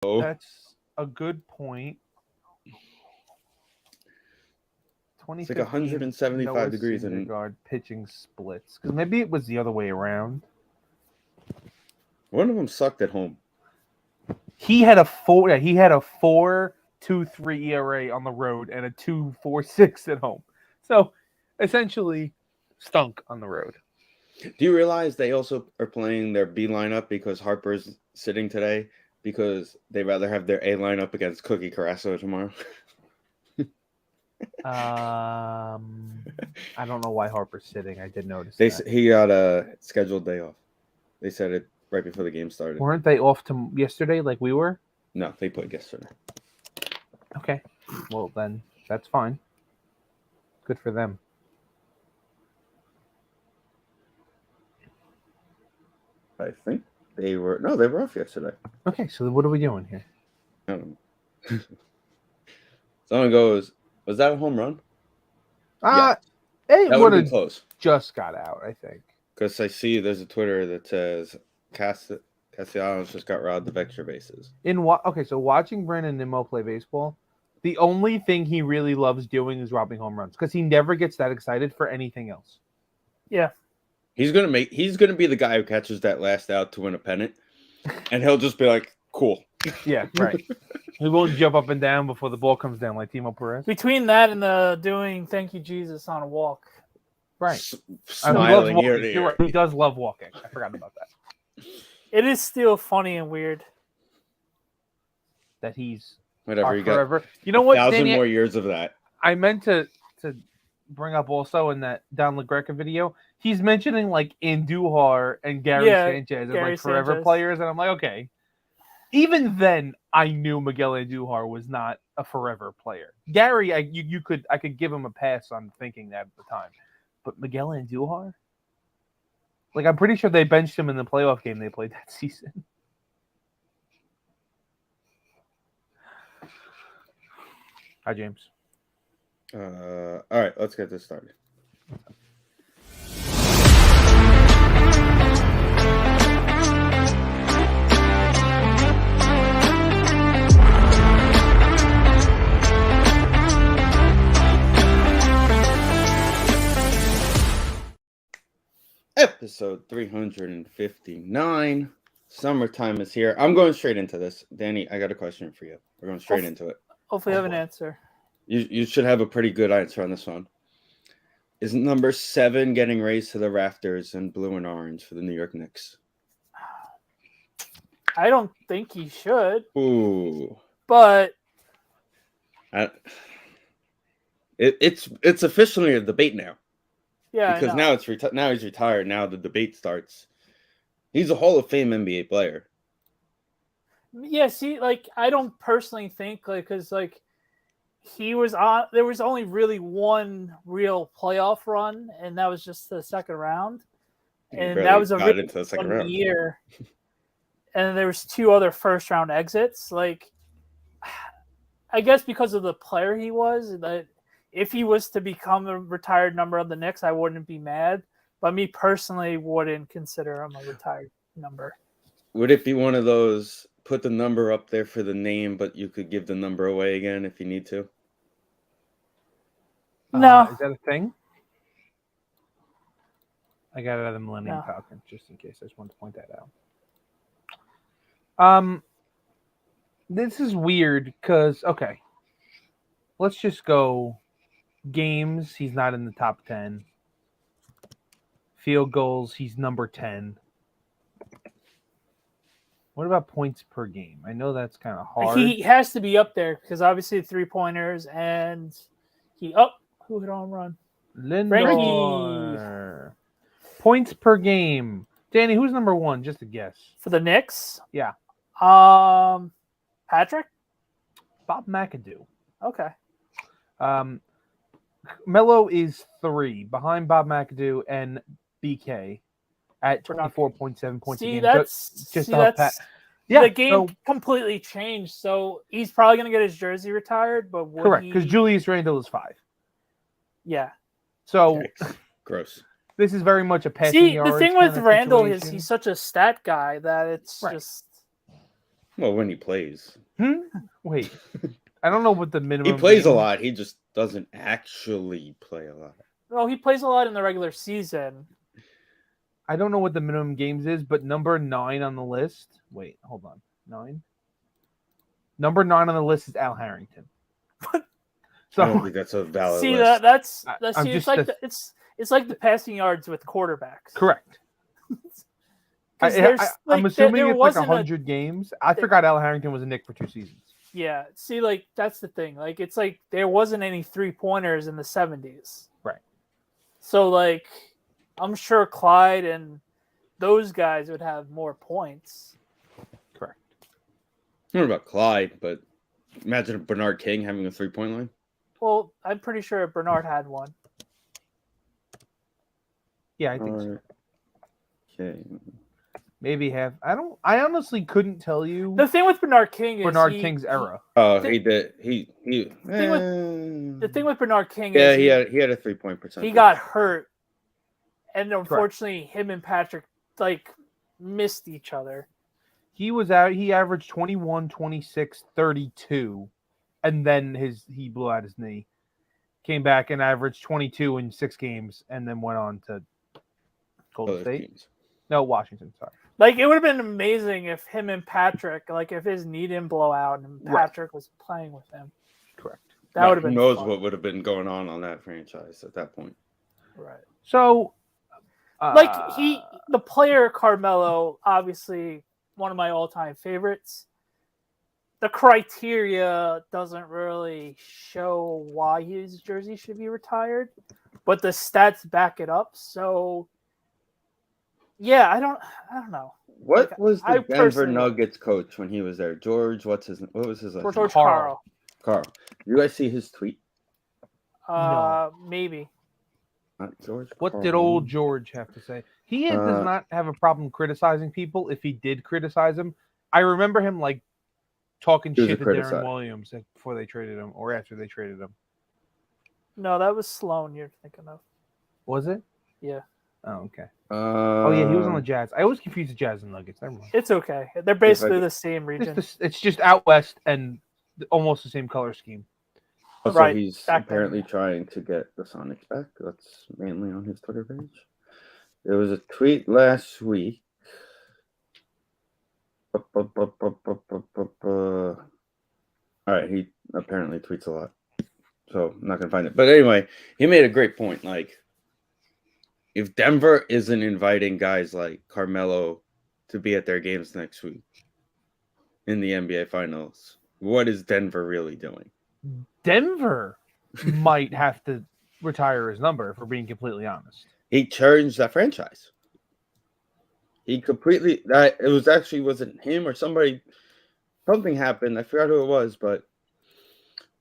That's a good point. It's like 175 degrees in Syndergaard pitching splits because maybe it was the other way around. One of them sucked at home. He had a 4.23 ERA on the road and a 2.46 at home. So essentially stunk on the road. Do you realize they also are playing their B lineup because Harper's sitting today because they'd rather have their A lineup against Cookie Carrasco tomorrow? I don't know why Harper's sitting. I did notice he got a scheduled day off. They said it right before the game started. Weren't they off to yesterday like we were? No, they played yesterday. Okay. Well, then that's fine. Good for them. I think they were off yesterday. Okay, so what are we doing here? I don't know. Someone goes, was that a home run? It would have close. Just got out, I think. Because I see there's a Twitter that says Castellanos just got robbed of extra bases. So watching Brandon Nimmo play baseball, the only thing he really loves doing is robbing home runs because he never gets that excited for anything else. Yeah. He's gonna be the guy who catches that last out to win a pennant, and he'll just be like, "Cool." Yeah, right. He won't jump up and down before the ball comes down like Timo Perez. Between that and the doing "Thank You Jesus" on a walk, right? Smiling ear to ear. Right. He does love walking. I forgot about that. It is still funny and weird that he's whatever you forever. got. You know what? 1,000 more years of that. I meant to bring up also in that Don LaGreca video. He's mentioning like Andujar and Gary Sanchez as like forever players, and I'm like, okay. Even then, I knew Miguel Andujar was not a forever player. Gary, I could give him a pass on thinking that at the time, but Miguel Andujar, like I'm pretty sure they benched him in the playoff game they played that season. Hi, James. All right, let's get this started. Episode 359. Summertime is here. I'm going straight into this. Danny, I got a question for you. We're going straight into it. Hopefully, I have an answer. You should have a pretty good answer on this one. Is number 7 getting raised to the rafters in blue and orange for the New York Knicks? I don't think he should. Ooh. But it's officially a debate now. Yeah, because now he's retired. Now the debate starts. He's a Hall of Fame NBA player. Yeah, see, like I don't personally think because he was on. There was only really one real playoff run, and that was just the second round, and that was a really into the second round year. And there was 2 other first round exits. Like, I guess because of the player he was, that if he was to become a retired number of the Knicks, I wouldn't be mad. But me personally wouldn't consider him a retired number. Would it be one of those? Put the number up there for the name, but you could give the number away again if you need to. No, is that a thing? I got it out of the Millennium Falcon just in case. I just wanted to point that out. This is weird because let's just go games. He's not in the top 10. Field goals. He's number 10. What about points per game? I know that's kind of hard. He has to be up there because obviously 3-pointers and who hit a home run? Lindor. Points per game. Danny, who's number 1? Just a guess. For the Knicks? Yeah. Patrick? Bob McAdoo. Okay. Melo is 3 behind Bob McAdoo and BK. At 24.7 points a game. The game completely changed. So he's probably going to get his jersey retired. But correct, because Julius Randle is 5. Yeah. So gross. This is very much a passing the thing with Randle is he's such a stat guy that it's just Well, when he plays. Wait. I don't know what the minimum. He plays a lot. He just doesn't actually play a lot. No, he plays a lot in the regular season. I don't know what the minimum games is, but number 9 on the list. Wait, hold on. 9. Number 9 on the list is Al Harrington. So I don't think that's a valid see list. that's it's like the passing yards with quarterbacks. Correct. I'm assuming it's like 100 games. I forgot Al Harrington was a Knick for 2 seasons. Yeah, see, like that's the thing. Like it's like there wasn't any 3-pointers in the 70s. Right. So like I'm sure Clyde and those guys would have more points. Correct. I don't know about Clyde, but imagine Bernard King having a 3-point line. Well, I'm pretty sure Bernard had one. Yeah, I think so. Okay. Maybe have. I honestly couldn't tell you. The thing with Bernard King is King's era. Oh, he did. The thing with Bernard King is he had a 3-point percentage. He got hurt, and unfortunately, him and Patrick like missed each other. He was out. He averaged 21, 26, 32, and then he blew out his knee. Came back and averaged 22 in 6 games, and then went on to Golden State. Teams. No, Washington. Sorry. Like it would have been amazing if him and Patrick, like if his knee didn't blow out and Patrick was playing with him. Correct. That would have been. Who knows fun. what would have been going on that franchise at that point? Right. So, the player Carmelo, obviously one of my all-time favorites. The criteria doesn't really show why his jersey should be retired, but the stats back it up. So. Yeah, I don't know. What was the Denver Nuggets coach when he was there? George, what was his last name? George Carl. Carl. You guys see his tweet? No. Maybe. Not George. What Carl. did old George have to say? He does not have a problem criticizing people. If he did criticize him, I remember him like talking shit to Darren Williams before they traded him or after they traded him. No, that was Sloan you're thinking of. Was it? Yeah. Oh, okay. Oh, yeah, he was on the Jazz. I always confuse the Jazz and Nuggets. Never mind. It's okay. They're basically the same region. It's just out west and almost the same color scheme. Also, right. He's apparently trying to get the Sonics back. That's mainly on his Twitter page. There was a tweet last week. All right, he apparently tweets a lot. So I'm not going to find it. But anyway, he made a great point. Like, if Denver isn't inviting guys like Carmelo to be at their games next week in the NBA Finals, what is Denver really doing? Denver might have to retire his number, if we're being completely honest. He changed that franchise. He completely... wasn't him or somebody... Something happened. I forgot who it was, but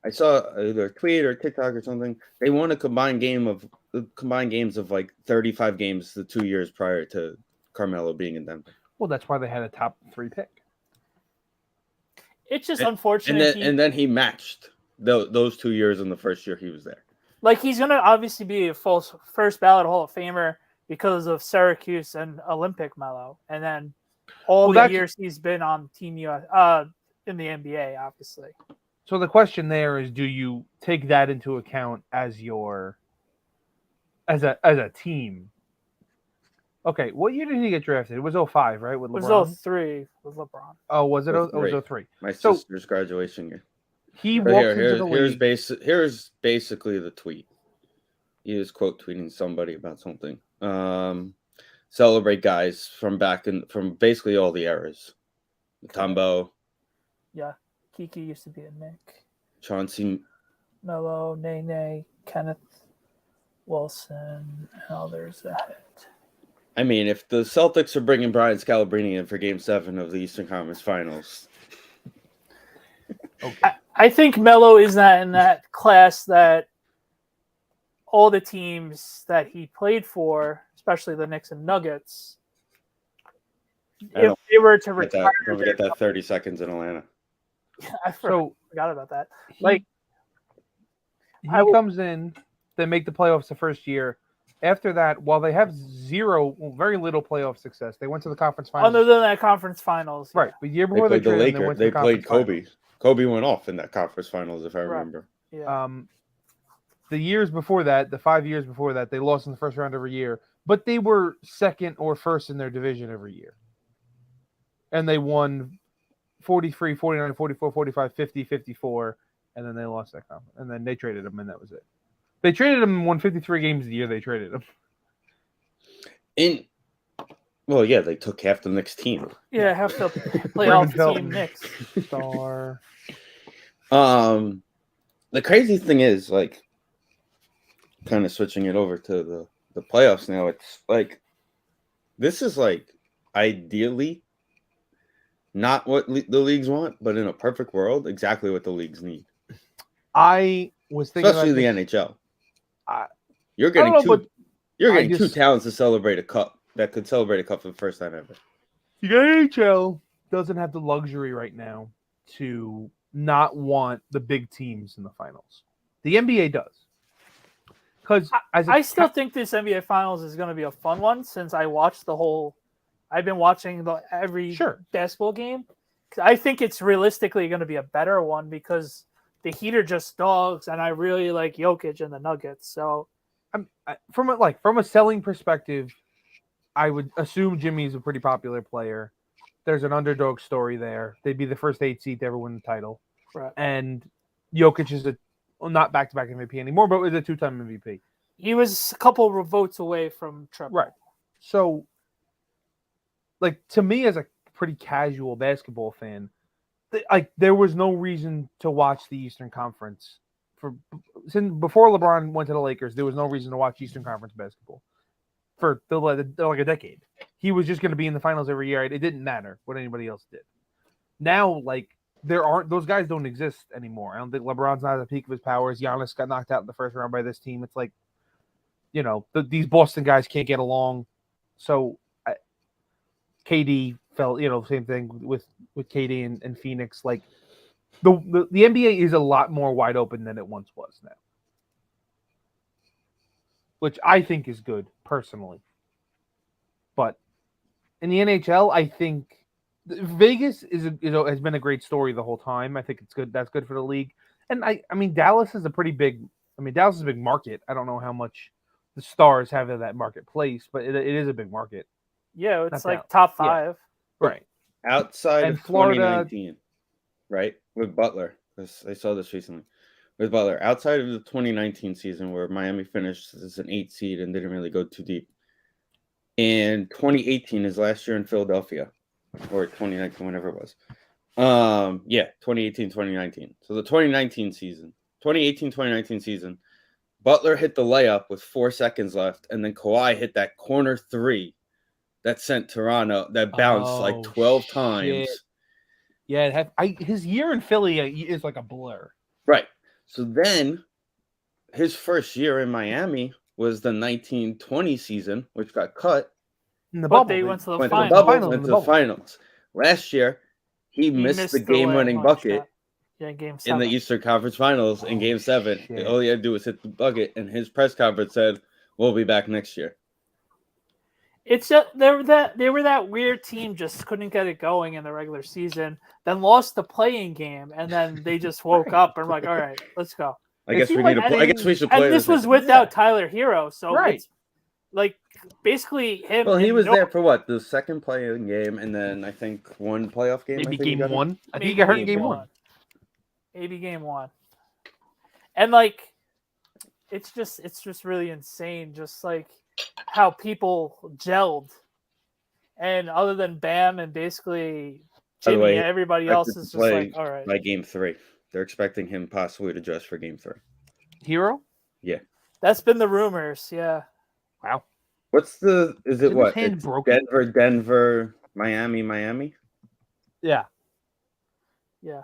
I saw either a tweet or TikTok or something. They won a combined games of like 35 games the 2 years prior to Carmelo being in Denver. Well, that's why they had a top 3 pick. It's just unfortunate. And then he matched those 2 years in the first year he was there. Like, he's going to obviously be a first ballot Hall of Famer because of Syracuse and Olympic Melo. And then the years he's been on Team US, in the NBA, obviously. So the question there is, do you take that into account as a team? Okay, what year did he get drafted? It was 05, right? With LeBron? It was 03 with LeBron. Oh, was it? It was 03. My sister's graduation year. He walked into the league. Here's basically the tweet. He was quote tweeting somebody about something. Celebrate guys from basically all the eras. Mutombo. Yeah. Kiki used to be a Knick. Chauncey. Melo, Nene, Kenneth Wilson, and others ahead. I mean, if the Celtics are bringing Brian Scalabrine in for Game 7 of the Eastern Conference Finals. Okay. I think Melo is not in that class that all the teams that he played for, especially the Knicks and Nuggets, if they were to retire... Don't forget that 30 seconds in Atlanta. I forgot about that. He comes in, they make the playoffs the first year. after that, while they have very little playoff success, they went to the conference finals. Other than that conference finals. Right. But the year before they traded him, they went to the conference finals. Kobe. Kobe went off in that conference finals, if I remember. Yeah. The years before that, the 5 years before that, they lost in the first round every year. But they were second or first in their division every year. And they won 43, 49, 44, 45, 50, 54. And then they lost that conference. And then they traded him, and that was it. They traded him and won 53 games the year they traded him. Well, yeah, they took half the Knicks team. Yeah, half the playoff team Knicks. Star. The crazy thing is, like, kind of switching it over to the playoffs now, it's like, this is like ideally not what the leagues want, but in a perfect world, exactly what the leagues need. I was thinking, especially the NHL. You're getting two talents to celebrate a cup that could celebrate a cup for the first time ever. The NHL doesn't have the luxury right now to not want the big teams in the finals. The NBA does. Because I still think this NBA Finals is going to be a fun one since I watched I've been watching every basketball game. I think it's realistically going to be a better one because the Heat are just dogs, and I really like Jokic and the Nuggets. So, from a selling perspective, I would assume Jimmy's a pretty popular player. There's an underdog story there. They'd be the first 8 seed to ever win the title. Right. And Jokic is not back-to-back MVP anymore, but was a 2-time MVP. He was a couple of votes away from triple. Right. So, like, to me as a pretty casual basketball fan, there was no reason to watch the Eastern Conference. Before LeBron went to the Lakers, there was no reason to watch Eastern Conference basketball for like a decade. He was just going to be in the finals every year. It didn't matter what anybody else did. Now, like, those guys don't exist anymore. I don't think LeBron's not at the peak of his powers. Giannis got knocked out in the first round by this team. It's like, these Boston guys can't get along. So KD fell, same thing with KD and Phoenix. Like the NBA is a lot more wide open than it once was now, which I think is good personally. But in the NHL, I think Vegas has been a great story the whole time. I think it's good. That's good for the league. And I mean, Dallas is a big market. I don't know how much the Stars have in that marketplace, but it is a big market. Yeah, it's like top 5. Yeah. Right. Outside of Florida, 2019, right? With Butler. Because I saw this recently. With Butler. Outside of the 2019 season where Miami finished as an 8 seed and didn't really go too deep. And 2018 is last year in Philadelphia. Or 2019, whenever it was. 2018, 2019. So the 2018-2019 season, Butler hit the layup with 4 seconds left, and then Kawhi hit that corner 3 that sent Toronto, that bounced like 12 times. Yeah, his year in Philly is like a blur. Right. So then his first year in Miami was the 1920 season, which got cut. They went to the finals. Last year, he missed the game-winning bucket in Game 7. In the Eastern Conference Finals in Game 7. Shit. All he had to do was hit the bucket, and his press conference said, "We'll be back next year." It's just they were that weird team, just couldn't get it going in the regular season, then lost the playing game, and then they just woke up and were like, "All right, let's go." I guess we should play. And this was without Tyler Hero, so it's like basically him. Well, he was there for what? The second playing game, and then I think one playoff game. Maybe game 1. I think he got hurt in game 1. Maybe game 1. And like, it's just really insane, just like how people gelled. And other than Bam and basically Jimmy, everybody else is just like, all right. By game 3, they're expecting him possibly to dress for game 3. Hero? Yeah, that's been the rumors. Yeah. Wow. Is it what? It's Denver, Miami? Yeah. Yeah.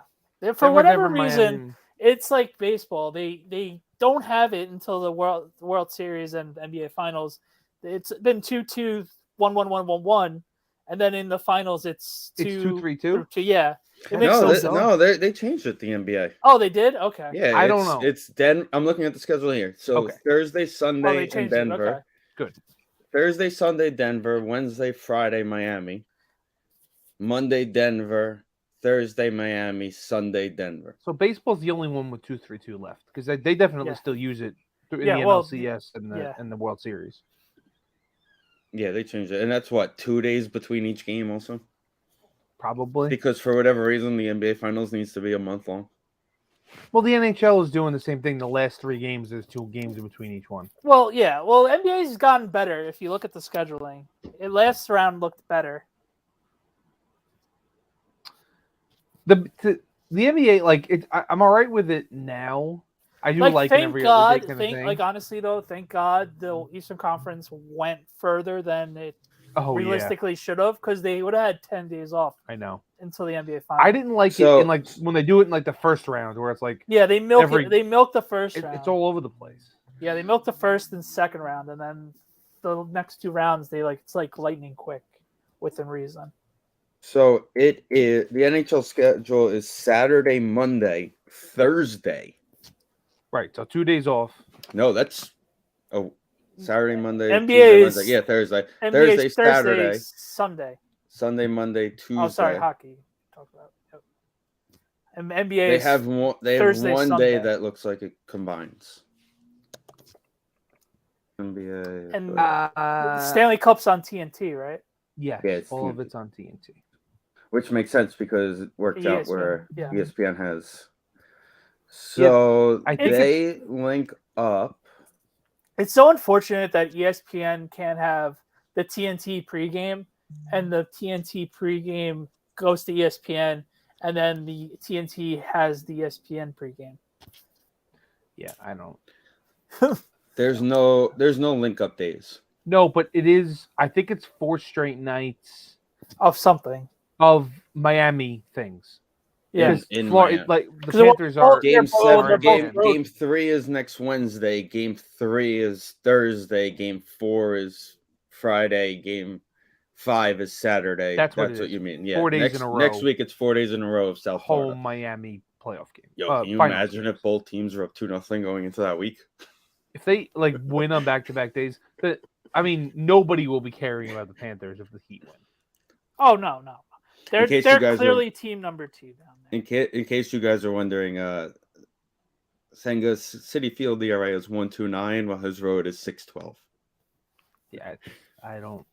For whatever reason, it's like baseball. They don't have it until the World Series and NBA Finals. It's been 2-2, 1-1, 1-1, and then in the finals it's 2-3-2. Yeah. They changed it. The NBA. Oh, they did. Okay. Yeah, I don't know. It's I'm looking at the schedule here. So Thursday, Sunday in Denver. Good. Thursday, Sunday, Denver. Wednesday, Friday, Miami. Monday, Denver. Thursday, Miami. Sunday, Denver. So baseball's the only one with 2-3-2 left because they definitely still use it in the NLCS and the World Series. Yeah, they changed it, and that's what 2 days between each game, also. Probably because for whatever reason the NBA Finals needs to be a month long. Well, the NHL is doing the same thing. The last 3 games, there's 2 games in between each one. Well, yeah. Well, NBA's gotten better. If you look at the scheduling, last round looked better. The NBA, like I'm all right with it now. I do like thank every God, other day kind of thing. Like honestly though, thank God the Eastern Conference went further than it realistically should have, because they would have had 10 days off. I know until the NBA Finals. I didn't like it in like when they do it in like the first round where it's like they milk it. They milk the first round. It's all over the place. Yeah, they milk the first and second round, and then the next 2 rounds it's like lightning quick within reason. So it is the NHL schedule is Saturday, Monday, Thursday. Right, so 2 days off. No, that's Saturday, Monday, NBA Tuesday, is Wednesday. Yeah, Thursday. NBA Saturday, Sunday. Sunday, Monday, Tuesday. Oh, sorry, hockey. Talk about. Yep. And NBA. They have one. They Thursday, have one Sunday. day that looks like it combines. NBA and Stanley Cup's on TNT, right? Yeah, all of it's on TNT. Which makes sense because it worked ESPN, out where ESPN has. So they link up. It's so unfortunate that ESPN can't have the TNT pregame, and the TNT pregame goes to ESPN, and then the TNT has the ESPN pregame. Yeah, I don't. There's no link up days. No, but it is. I think it's 4 straight nights of something of Miami things. Yeah, in Florida, like the Panthers are game 7. Game 3 is next Wednesday. Game 3 is Thursday. Game 4 is Friday. Game 5 is Saturday. That's what you mean. Yeah, 4 days in a row. Next week it's 4 days in a row of South Florida. Home Miami playoff game. Yo, can you imagine if both teams are up 2-0 going into that week? If they win on back-to-back days, nobody will be caring about the Panthers if the Heat win. Oh no. They're clearly team number 2 down there. In case you guys are wondering, Senga's City Field ERA is 1.29, while his road is 6.12. Yeah, I don't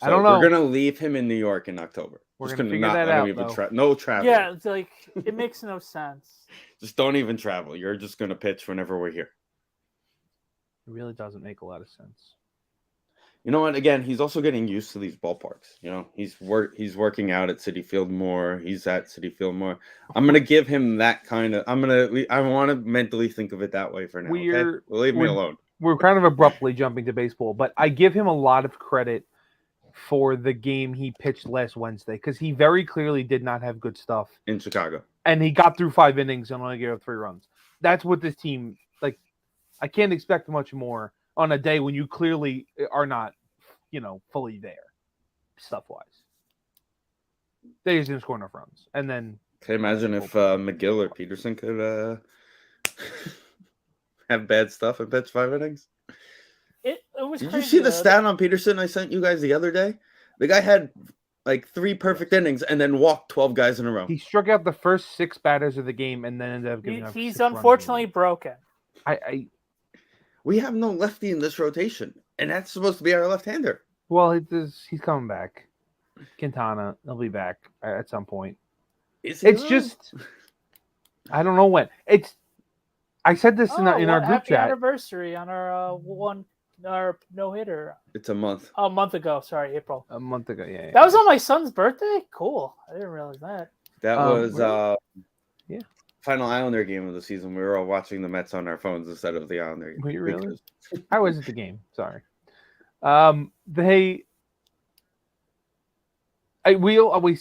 know. We're gonna leave him in New York in October. We're gonna figure that out. No travel. Yeah, it's like it makes no sense. Just don't even travel. You're just gonna pitch whenever we're here. It really doesn't make a lot of sense. You know what? Again, he's also getting used to these ballparks. You know, he's working out at Citi Field more. He's at Citi Field more. I'm gonna give him that kind of. I want to mentally think of it that way for now. Okay? Leave me alone. We're kind of abruptly jumping to baseball, but I give him a lot of credit for the game he pitched last Wednesday because he very clearly did not have good stuff in Chicago, and he got through 5 innings and only gave up 3 runs. That's what this team like. I can't expect much more on a day when you clearly are not, fully there, stuff-wise. They just didn't score enough runs. And then... Can you imagine if McGill or Peterson could have bad stuff and pitch 5 innings? It was Did you see the stat on Peterson I sent you guys the other day? The guy had 3 perfect innings and then walked 12 guys in a row. He struck out the first 6 batters of the game and then ended up giving up 6 He's unfortunately broken. We have no lefty in this rotation, and that's supposed to be our left-hander. Well, he's coming back. Quintana, he'll be back at some point. It's just, I don't know when. I said this in our group happy chat. Anniversary on our no-hitter. It's a month. A month ago, sorry, April. A month ago, yeah. That was on my son's birthday? Cool. I didn't realize that. That was, yeah. Final Islander game of the season. We were all watching the Mets on our phones instead of the Islander game. Were you really? I was at the game. Sorry. We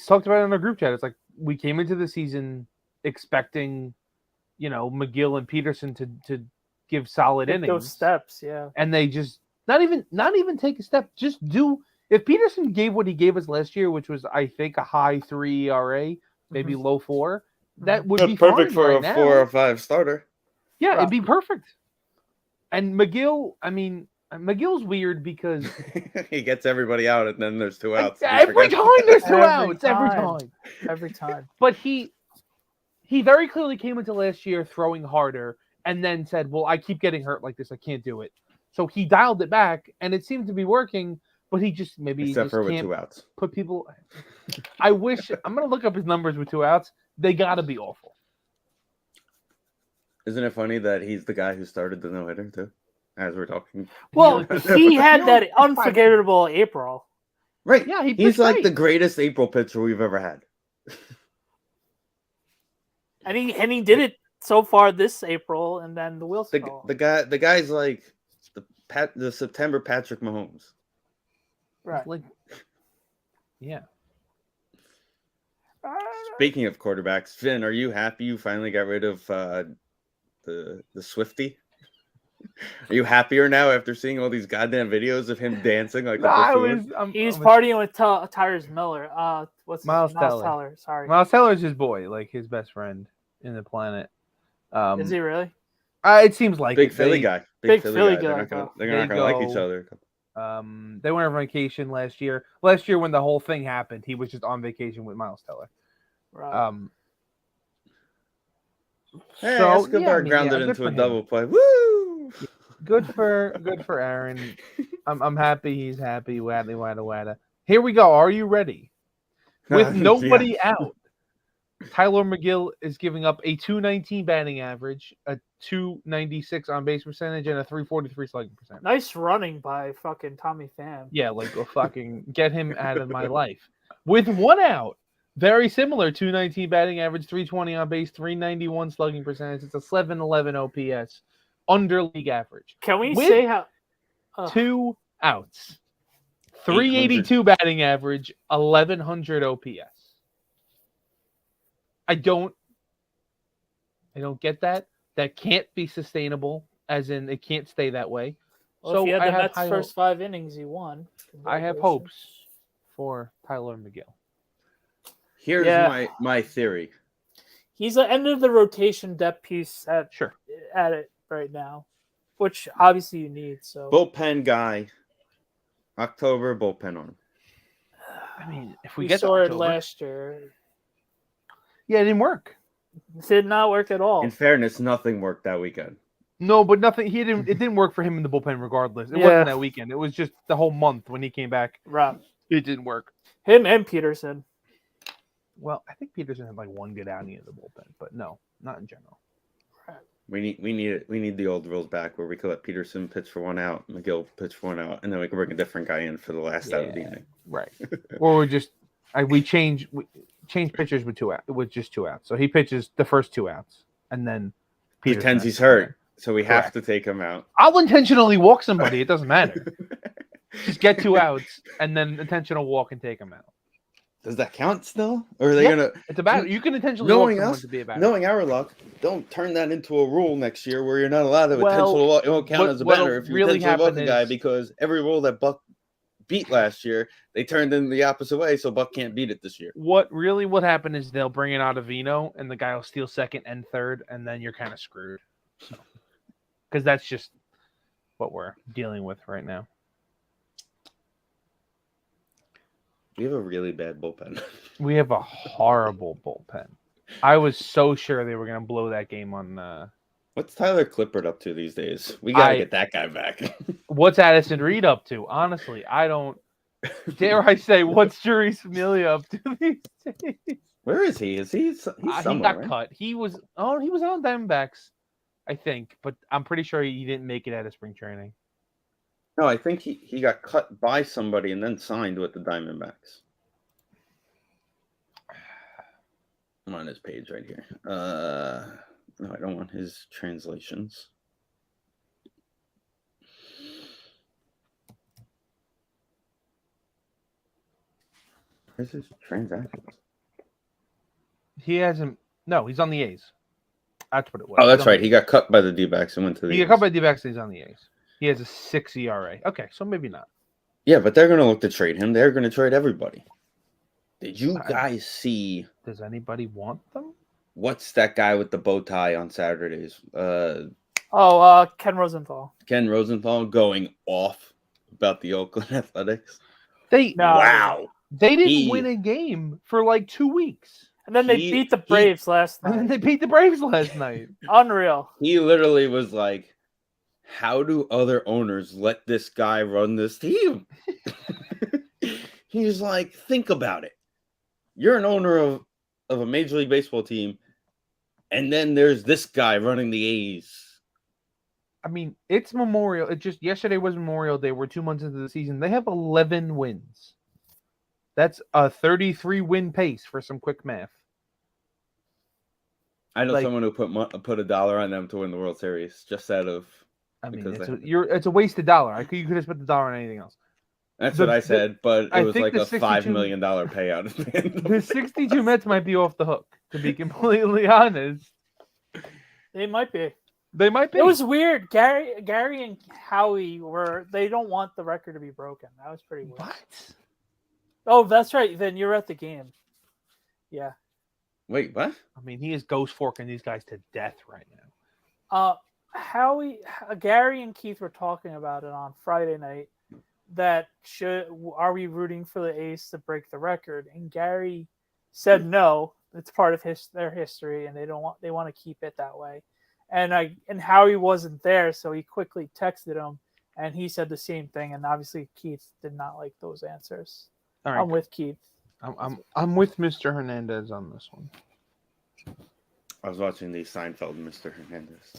talked about it in our group chat. It's like we came into the season expecting, McGill and Peterson to give solid innings. Those steps, yeah. And they just not even take a step. Just do. If Peterson gave what he gave us last year, which was I think a high 3 ERA, maybe low 4. That would be perfect for right a 4 or 5 starter. Yeah, it'd be perfect. And McGill, McGill's weird because he gets everybody out, and then there's 2 outs. Every time there's 2 outs. Every time. But he very clearly came into last year throwing harder, and then said, "Well, I keep getting hurt like this. I can't do it." So he dialed it back, and it seemed to be working. But he just Except for with 2 outs. Put people. I wish I'm gonna look up his numbers with 2 outs. They gotta be awful. Isn't it funny that he's the guy who started the no-hitter too? As we're talking. Well, he had that unforgettable April. Right. Yeah, he's like the greatest April pitcher we've ever had. And he did it so far this April, and then the wheels fell off. The guy's like the September Patrick Mahomes. Right. Yeah. Speaking of quarterbacks, Finn, are you happy you finally got rid of the Swiftie? Are you happier now after seeing all these goddamn videos of him dancing like a buffoon? He's partying with Tyrus Miller. What's Miles Teller? Sorry, Miles Teller's his boy, like his best friend in the planet. Is he really? It seems like big Philly guy. Big Philly guy. They're not gonna like each other. They went on vacation last year. Last year, when the whole thing happened, he was just on vacation with Miles Teller. Right. Hey, Escobar grounded into a double play. Woo! Good for Aaron. I'm happy. He's happy. Wada. Here we go. Are you ready? With nobody out, Tyler McGill is giving up a 219 batting average, a 296 on base percentage, and a 343 slugging percentage. Nice running by fucking Tommy Pham. Yeah, like fucking get him out of my life. With 1 out, very similar 219 batting average, 320 on base, 391 slugging percentage. It's a 711 OPS, under league average. Can we say how 2 outs, 382 batting average, 1100 OPS. I don't get that. That can't be sustainable, as in it can't stay that way. Well, so if you had the Mets' first 5 innings, he won. I have hopes for Tyler McGill. Here's my theory. He's an end of the rotation depth piece at it right now, which obviously you need. So bullpen guy, October bullpen on him. I mean, if we get saw it last year. Yeah, it didn't work. It did not work at all. In fairness, nothing worked that weekend. No, but nothing. It didn't work for him in the bullpen regardless. It wasn't that weekend. It was just the whole month when he came back. Right. It didn't work. Him and Peterson. Well, I think Peterson had like 1 good outing in the bullpen, but no, not in general. Right. We need the old rules back where we could let Peterson pitch for 1 out, McGill pitch for 1 out, and then we can bring a different guy in for the last out of the inning. Right. Or we change pitchers with just 2 outs. So he pitches the first 2 outs, and then Peterson pretends he's hurt, so we have to take him out. I'll intentionally walk somebody. It doesn't matter. Just get 2 outs, and then intentional walk and take him out. Does that count still? Or are they gonna? It's a batter. You can intentionally walk someone to be a batter. Knowing our luck, don't turn that into a rule next year where you're not allowed to intentionally walk. It won't count as a batter if you intentionally walk the guy, because every rule that Buck beat last year, they turned in the opposite way, so Buck can't beat it this year. What happened is they'll bring in Ottavino, and the guy will steal second and third, and then you're kind of screwed. Because that's just what we're dealing with right now. We have a really bad bullpen. We have a horrible bullpen. I was so sure they were going to blow that game on. What's Tyler Clippard up to these days? We got to get that guy back. What's Addison Reed up to? Honestly, I don't. Dare I say, what's Juris Familia up to these days? Where is he? He's somewhere, he got cut. He was on Diamondbacks, I think, but I'm pretty sure he didn't make it out of spring training. No, I think he got cut by somebody and then signed with the Diamondbacks. I'm on his page right here. No, I don't want his translations. Where's his transactions? He hasn't. No, he's on the A's. That's what it was. Oh, that's right. He got cut by the D-backs and went to the A's. He got cut by the D-backs and he's on the A's. He has a 6 ERA. Okay, so maybe not. Yeah, but they're going to look to trade him. They're going to trade everybody. Did you guys see? Does anybody want them? What's that guy with the bow tie on Saturdays? Oh, Oh, Ken Rosenthal. Ken Rosenthal going off about the Oakland Athletics. They didn't He- win a game for like 2 weeks. And then they beat the Braves last night. And then they beat the Braves last night. Unreal. He literally was like, how do other owners let this guy run this team? He's like, think about it. You're an owner of a Major League Baseball team, and then there's this guy running the A's. I mean, it's Memorial. It just yesterday was Memorial Day. We're 2 months into the season. They have 11 wins. That's a 33 win pace for some quick math. I know someone who put $1 on them to win the World Series just out of. I mean, it's a wasted dollar. You could have spent the dollar on anything else. That's what I said, but it was like a $5 million payout. The 62 Mets might be off the hook, to be completely honest. They might be. They might be. It was weird. Gary and Howie they don't want the record to be broken. That was pretty weird. What? Oh, that's right. Then you're at the game. Yeah. Wait, what? I mean, he is ghost forking these guys to death right now. Gary and Keith were talking about it on Friday night. Are we rooting for the A's to break the record? And Gary said no. It's part of their history, and they want to keep it that way. And Howie wasn't there, so he quickly texted him, and he said the same thing. And obviously, Keith did not like those answers. All right, I'm with Keith. I'm with Mr. Hernandez on this one. I was watching the Seinfeld Mr. Hernandez.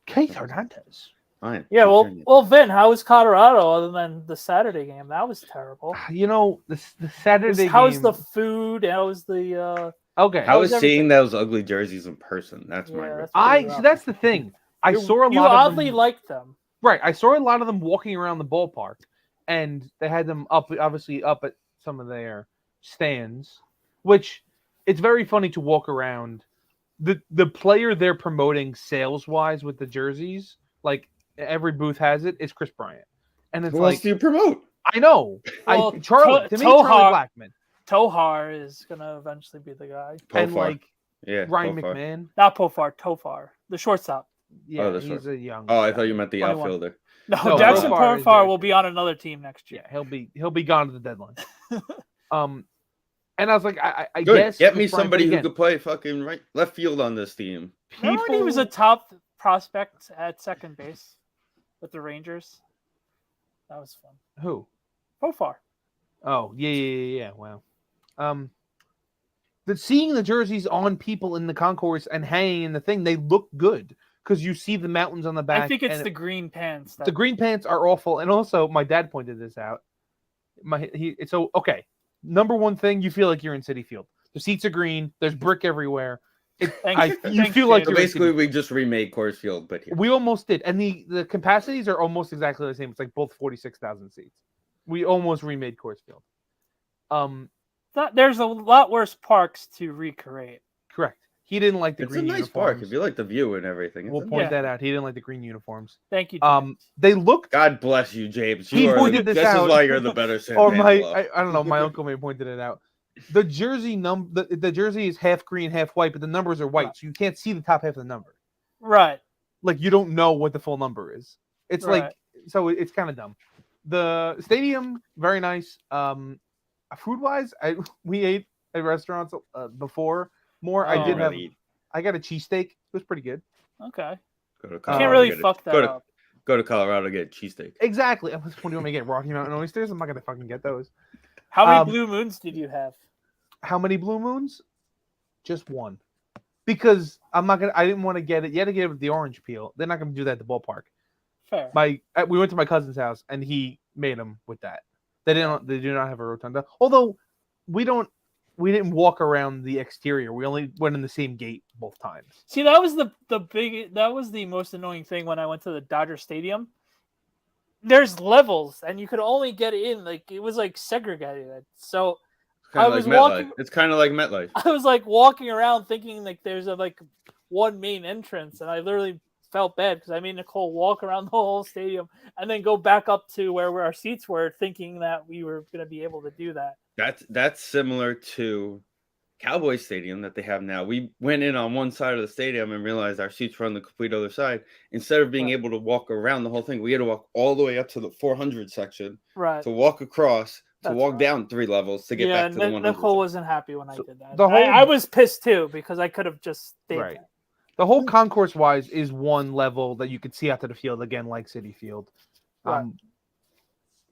Keith Hernandez. Fine. Yeah, well, Vin, how was Colorado other than the Saturday game? That was terrible. You know, the Saturday game. How was the food? How was the okay? How was seeing those ugly jerseys in person? That's my. So that's the thing. I saw a lot. You oddly liked them, right? I saw a lot of them walking around the ballpark, and they had them obviously up at some of their stands, which it's very funny to walk around. The player they're promoting sales wise with the jerseys, like every booth has it, is Chris Bryant, and it's who else do you promote? I know. Well, Charlie Blackmon. Tohar is gonna eventually be the guy, and Ryan Pofar. McMahon, not Pofar, Tofar, the shortstop. Yeah, he's a young. Oh, I thought you meant the outfielder. No, Jackson Pofar will be on another team next year. Yeah, he'll be gone to the deadline. And I was like, I Good. guess Get me somebody who could play fucking left field on this team. Remember when he was a top prospect at second base with the Rangers? That was fun. Who? Pofar. Oh, yeah. Wow. Seeing the jerseys on people in the concourse and hanging in the thing, they look good because you see the mountains on the back. I think it's the green pants. The green pants are awful, and also my dad pointed this out. Okay. Number one thing, you feel like you're in Citi Field. The seats are green. There's brick everywhere. You feel like you're basically we just remade Coors Field, but here. We almost did, and the capacities are almost exactly the same. It's like both 46,000 seats. We almost remade Coors Field. There's a lot worse parks to recreate. Correct. He didn't like the green uniforms. It's a nice park if you like the view and everything. We'll point that out. He didn't like the green uniforms. Thank you, James. They looked. God bless you, James. He pointed this out. This is why you're the better San Or I don't know. My uncle may have pointed it out. The jersey the jersey is half green, half white, but the numbers are white, so you can't see the top half of the number. Right. Like you don't know what the full number is. It's like so it's kind of dumb. The stadium, very nice. Food wise, we ate at restaurants before. I got a cheesesteak. It was pretty good. Okay. You can't really fuck that up. Go to Colorado to get a cheesesteak. Exactly. What do you want me to get? Rocky Mountain oysters? I'm not gonna fucking get those. How many blue moons did you have? How many blue moons? Just one. Because I didn't want to get it. You had to get it with the orange peel. They're not gonna do that at the ballpark. Fair. We went to my cousin's house and he made them with that. They do not have a rotunda. Although we didn't walk around the exterior. We only went in the same gate both times. See, that was the most annoying thing when I went to the Dodger Stadium. There's levels, and you could only get in it was segregated. So I was walking. It's kind of like MetLife. I was walking around thinking there's one main entrance, and I literally felt bad because I made Nicole walk around the whole stadium and then go back up to where our seats were, thinking that we were going to be able to do that. That's similar to Cowboys Stadium that they have now. We went in on one side of the stadium and realized our seats were on the complete other side. Instead of being able to walk around the whole thing, we had to walk all the way up to the 400 section to walk across, to walk down 3 levels to get back to the 100. Nicole wasn't happy when I did that. I was pissed too because I could have just stayed there. The whole concourse wise is one level that you could see out to the field again, like Citi Field. Right.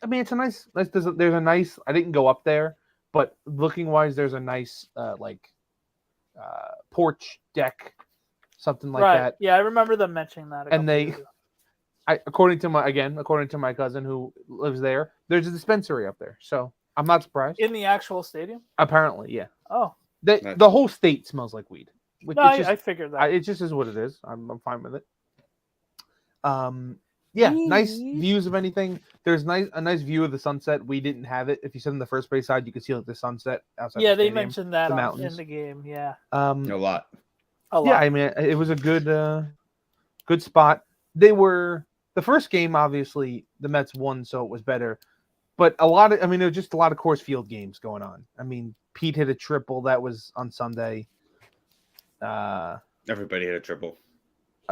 I mean, it's a nice. There's a nice. I didn't go up there, but looking wise, there's a nice porch deck, something like that. Yeah, I remember them mentioning that. And according to my cousin who lives there, there's a dispensary up there. So I'm not surprised. In the actual stadium? Apparently, yeah. Oh. The whole state smells like weed. I figured that. It just is what it is. I'm fine with it. Yeah, nice views of anything. There's a nice view of the sunset. We didn't have it. If you sit on the first base side, you could see the sunset outside. Yeah, they mentioned that in the game. Yeah, a lot. Yeah, I mean, it was a good spot. The first game. Obviously, the Mets won, so it was better. But there was just a lot of Coors Field games going on. I mean, Pete hit a triple that was on Sunday. Everybody hit a triple.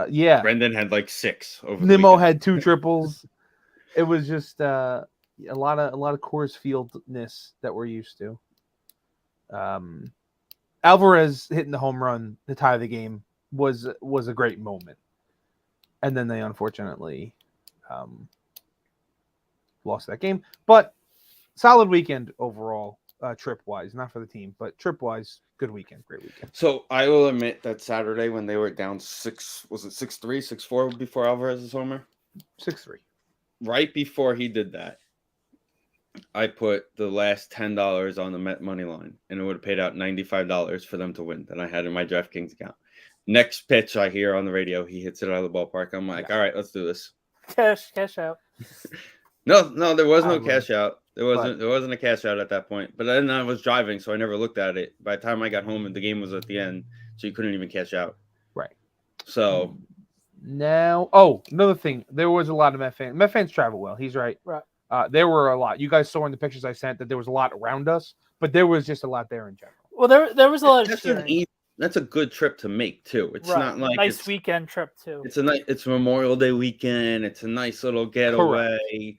Yeah, Brendan had like 6 over. Nimmo had 2 triples. It was just a lot of Coors Fieldness that we're used to. Alvarez hitting the home run to tie the game was a great moment, and then they unfortunately lost that game. But solid weekend overall, trip wise, not for the team, but trip wise. Good weekend, great weekend. So I will admit that Saturday when they were down 6, was it 6-3, 6-4 before Alvarez's homer? 6-3. Right before he did that, I put the last $10 on the Met money line, and it would have paid out $95 for them to win that I had in my DraftKings account. Next pitch I hear on the radio, he hits it out of the ballpark. I'm like, all right, let's do this. Cash out. No, there was no cash out. There wasn't a cash out at that point. But then I was driving, so I never looked at it. By the time I got home, the game was at the end, so you couldn't even cash out. Right. So now, another thing, there was a lot of Met fans. Met fans travel well. He's right. Right. There were a lot. You guys saw in the pictures I sent that there was a lot around us, but there was just a lot there in general. Well, there was a lot of cheering. That's a good trip to make too. It's not like nice weekend trip too. It's Memorial Day weekend. It's a nice little getaway.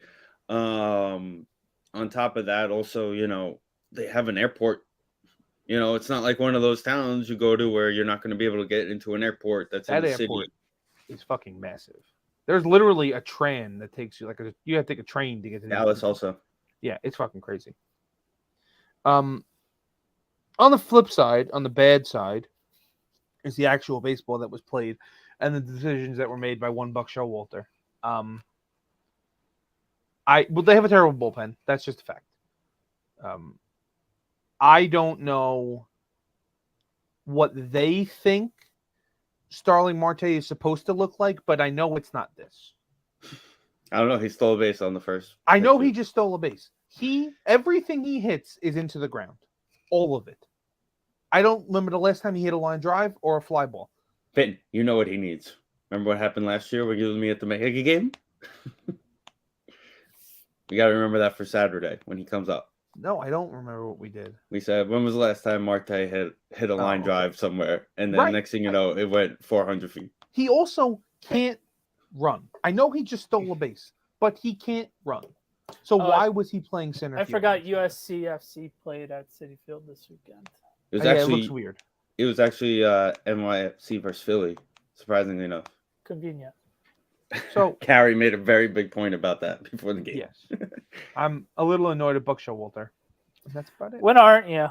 On top of that, also, they have an airport. It's not like one of those towns you go to where you're not going to be able to get into an airport that's in the city. Is fucking massive. There's literally a tram that takes you you have to take a train to get to Dallas also. Yeah, it's fucking crazy. On the flip side, on the bad side, is the actual baseball that was played and the decisions that were made by one Buck Showalter. They have a terrible bullpen. That's just a fact. I don't know what they think Starling Marte is supposed to look like, but I know it's not this. I don't know. He stole a base on the first. I know he just stole a base. Everything he hits is into the ground. All of it. I don't remember the last time he hit a line drive or a fly ball. Finn, you know what he needs. Remember what happened last year when you was me at the Mega game? We got to remember that for Saturday when he comes up. No, I don't remember what we did. We said, when was the last time Marte hit a line drive somewhere? And then next thing you know, it went 400 feet. He also can't run. I know he just stole a base, but he can't run. So why was he playing center field? I forgot USC FC played at Citi Field this weekend. It looks weird. It was actually NYFC versus Philly, surprisingly enough. Convenient. So Carrie made a very big point about that before the game. Yes. I'm a little annoyed at Buck Showalter. That's about it. When aren't you?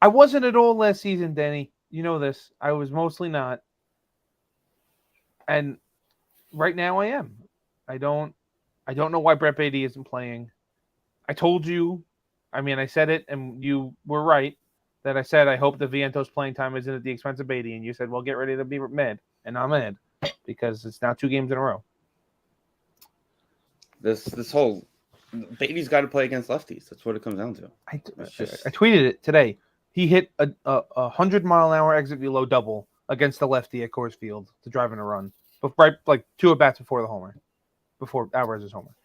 I wasn't at all last season, Denny. You know this. I was mostly not. And right now I am. I don't know why Brett Beatty isn't playing. I told you, I said it, and you were right, that I said I hope the Vientos playing time isn't at the expense of Beatty, and you said, well, get ready to be mad. And I'm mad because it's now 2 games in a row. This whole Beatty's got to play against lefties. That's what it comes down to. I tweeted it today. He hit a 100-mile-an-hour exit velo double against the lefty at Coors Field to drive in a run, but right 2 at bats before the homer, before Alvarez's homer.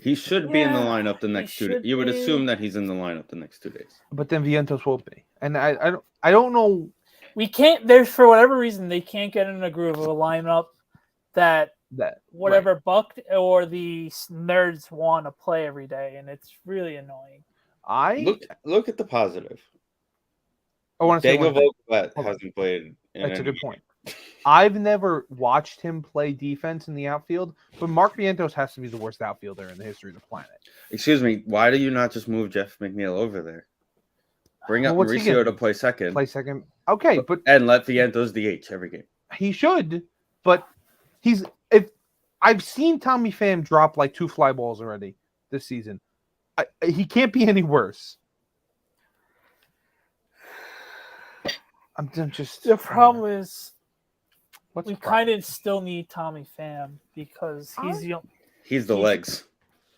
He should be in the lineup the next 2 days. You would assume that he's in the lineup the next 2 days. But then Vientos won't be. And I don't know. We can't. There's for whatever reason they can't get in a groove of a lineup that whatever right. Buck or the nerds want to play every day, and it's really annoying. Look at the positive. I want to say Vogelbach hasn't played. That's a good point. I've never watched him play defense in the outfield, but Mark Vientos has to be the worst outfielder in the history of the planet. Excuse me, why do you not just move Jeff McNeil over there? Bring up Mauricio to play second. Okay, and let Vientos DH every game. He should, but I've seen Tommy Pham drop like 2 fly balls already this season. He can't be any worse. I'm just. The problem is, we kind of still need Tommy Pham because he's the legs.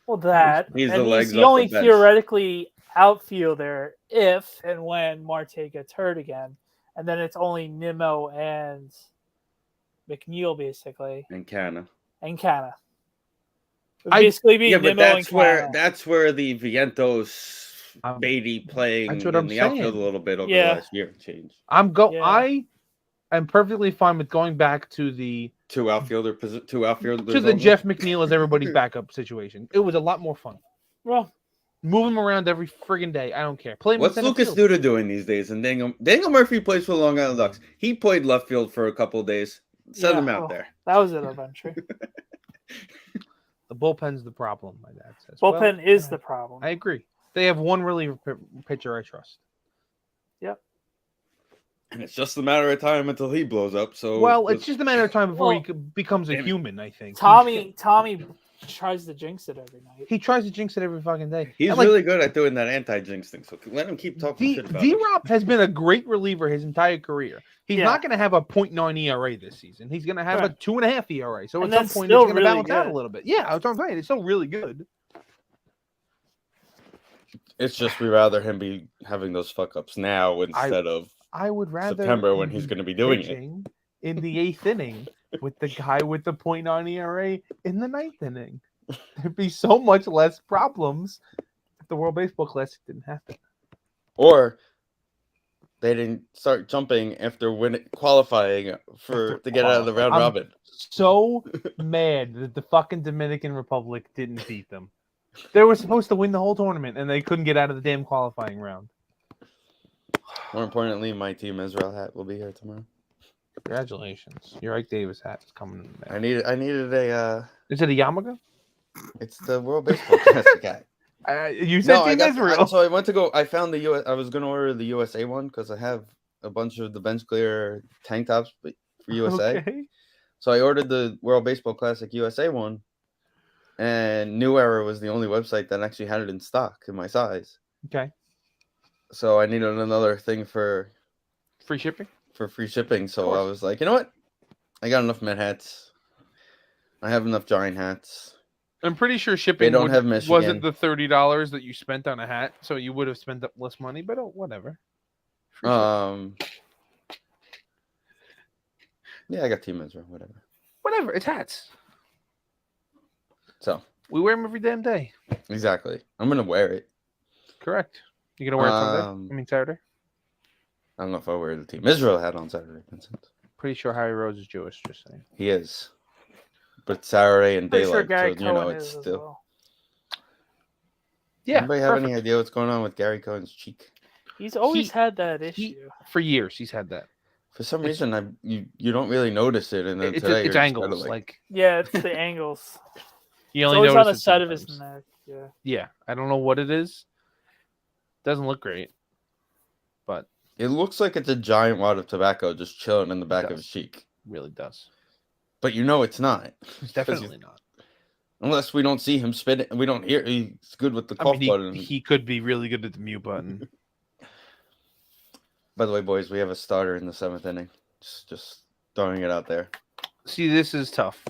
Well, that he's the legs. He's the only theoretically outfielder if and when Marte gets hurt again, and then it's only Nimmo and McNeil basically, and Canna. Basically, be Nimmo and Canna. That's where the Vientos. Beatty playing in the outfield a little bit over the last year changed. I am perfectly fine with going back to the two outfielders to the Jeff McNeil as everybody's backup situation. It was a lot more fun. Well, move him around every friggin' day. I don't care. Play him. What's Lucas Duda doing these days? And Daniel Murphy plays for the Long Island Ducks. He played left field for a couple of days. Send him out there. That was an adventure. The bullpen's the problem. My dad says. Bullpen is the problem. I agree. They have one reliever pitcher I trust. Yep. And it's just a matter of time until he blows up. So it's just a matter of time before he becomes a human, I think. Tommy tries to jinx it every night. He tries to jinx it every fucking day. He's really good at doing that anti-jinx thing. So let him keep talking shit about it. D-Rob has been a great reliever his entire career. He's not going to have a .9 ERA this season. He's going to have a 2.5 ERA. So at some point, he's going to balance out a little bit. Yeah, that's what I'm saying. It's still really good. It's just we rather him be having those fuck ups now instead of September when he's going to be doing it in the 8th inning with the guy with the .9 ERA in the 9th inning. There'd be so much less problems if the World Baseball Classic didn't happen, or they didn't start jumping after qualifying to get out of the round robin. So mad that the fucking Dominican Republic didn't beat them. They were supposed to win the whole tournament, and they couldn't get out of the damn qualifying round. More importantly, my Team Israel hat will be here tomorrow. Congratulations. Your Ike Davis hat is coming in the mail. I needed a... Is it a Yamaga? It's the World Baseball Classic hat. You said Team Israel. So I went to go... I found the US... I was going to order the USA one because I have a bunch of the bench clear tank tops for USA. Okay. So I ordered the World Baseball Classic USA one. And New Era was the only website that actually had it in stock in my size. Okay. So I needed another thing for free shipping. So I was like, you know what? I got enough Met hats. I have enough Giant hats. I'm pretty sure shipping wasn't the $30 that you spent on a hat, so you would have spent up less money. But whatever. Yeah, I got Team Israel. Whatever. It's hats. So we wear them every damn day. Exactly. I'm gonna wear it. Correct. You gonna wear it Sunday? Saturday? I don't know if I wear the Team Israel hat on Saturday, Vincent. Pretty sure Harry Rose is Jewish. Just saying. He is. But Saturday and daylight, sure Gary Cohen it's still. Well. Yeah. Anybody have any idea what's going on with Gary Cohen's cheek? He's always had that issue. For years, he's had that. For some reason, you don't really notice it, and then today it's angles. It's the angles. You only it's always on the side of his neck. Yeah. Yeah. I don't know what it is. Doesn't look great. But it looks like it's a giant wad of tobacco just chilling in the back of his cheek. It really does. But it's not. It's definitely not. Unless we don't see him spit it and we don't hear he's good with the cough button. He could be really good at the mute button. By the way, boys, we have a starter in the 7th inning. Just throwing it out there. See, this is tough.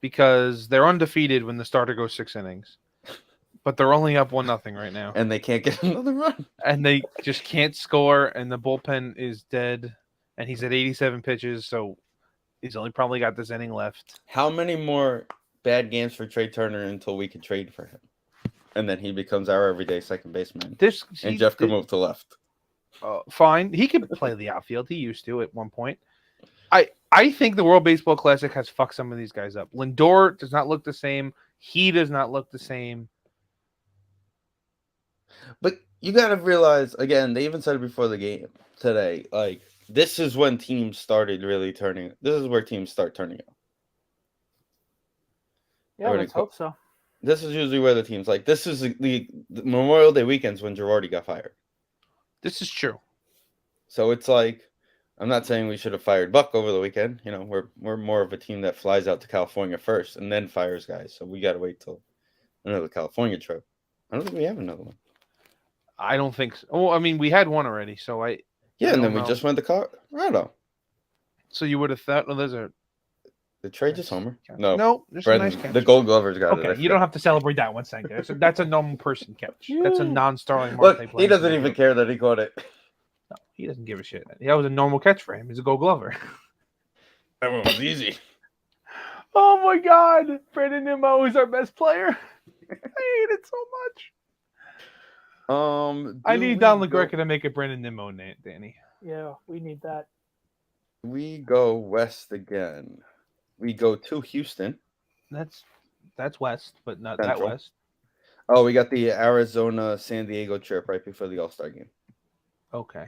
Because they're undefeated when the starter goes 6 innings. But they're only up 1-0 right now. And they can't get another run. And they just can't score, and the bullpen is dead. And he's at 87 pitches, so he's only probably got this inning left. How many more bad games for Trey Turner until we can trade for him. And then he becomes our everyday second baseman. And Jeff can move to left. Fine. He could play the outfield. He used to at one point. I think the World Baseball Classic has fucked some of these guys up. Lindor does not look the same. He does not look the same. But you got to realize, again, they even said it before the game today, like, this is when teams started really turning. This is where teams start turning out. Yeah, let's hope so. This is usually where the teams, like, this is the Memorial Day weekends when Girardi got fired. This is true. So it's like, I'm not saying we should have fired Buck over the weekend. You know, we're more of a team that flies out to California first and then fires guys. So we got to wait till another California trip. I don't think we have another one. I don't think so. Oh, I mean, we had one already. So and then we just went to Colorado. So you would have thought, there's a. The trade just homer? No, just a nice catch. The Gold Glover's got it. Okay, you don't have to celebrate that one, Senga. So that's a normal person catch. That's a non-Starling Marte. Look, he doesn't even care that he caught it. No, he doesn't give a shit. That was a normal catch for him. He's a Gold Glover. That one was easy. Oh my God, Brandon Nimmo is our best player. I hate it so much. I need Don LaGreca to make a Brandon Nimmo, Danny. Yeah, we need that. We go west again. We go to Houston. That's west, but not Central. That west. Oh, we got the Arizona San Diego trip right before the All-Star game. Okay.